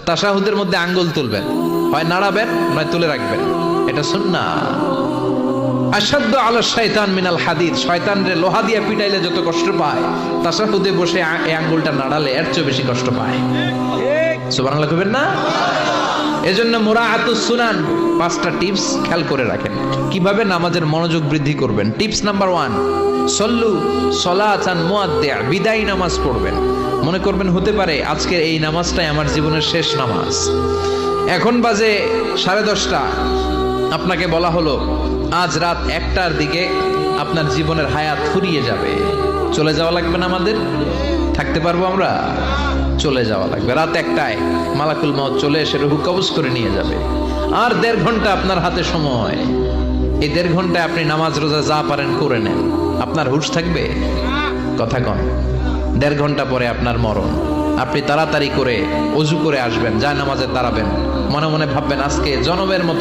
তাশাহুদের মধ্যে আঙ্গুল তুলবেন, হয় নাড়াবেন নয় তুলে রাখবেন, এটা সুন্নাহ। আশাদ্দু আলা শাইতান মিনাল হাদিদ, শয়তানরে লোহা দিয়ে পিটাইলে যত কষ্ট পায়, তাশাহুদে বসে এই আঙ্গুলটা নাড়ালে এর চেয়ে বেশি কষ্ট পায়। সুবহানাল্লাহ কইবেন না? এজন্য মুরাআতুস সুনান, 5টা টিপস খেয়াল করে রাখেন কিভাবে নামাজের মনোযোগ বৃদ্ধি করবেন। টিপস নাম্বার 1, সল্লু সলাতান মুআদ্দিয়া, বিদায়ী নামাজ পড়বেন। মনে করবেন হতে পারে আজকের এই নামাজটাই আমার জীবনের শেষ নামাজ। এখন বাজে 10:30, আপনাকে বলা হলো আজ রাত 1টার দিকে আপনার জীবনের হায়াত ফুরিয়ে যাবে। চলে যাওয়া লাগবে না, আমাদের থাকতে পারবো আমরা? চলে যাওয়া লাগবে। রাত 1টায় মালাকুল মউত চলে এসে রূহ কবজ করে নিয়ে যাবে। আর 1.5 ঘন্টা আপনার হাতে সময়। এই 1.5 ঘন্টায় আপনি নামাজ রোজা যা পারেন করে নেন, আপনার হুঁশ থাকবে? কথা কন। 1.5 ঘন্টা পরে আপনার মরণ। আপনি তাড়াতাড়ি করে অজু করে আসবেন, যায় নামাজে দাঁড়াবেন, মনে মনে ভাববেন আজকে জনমের মতো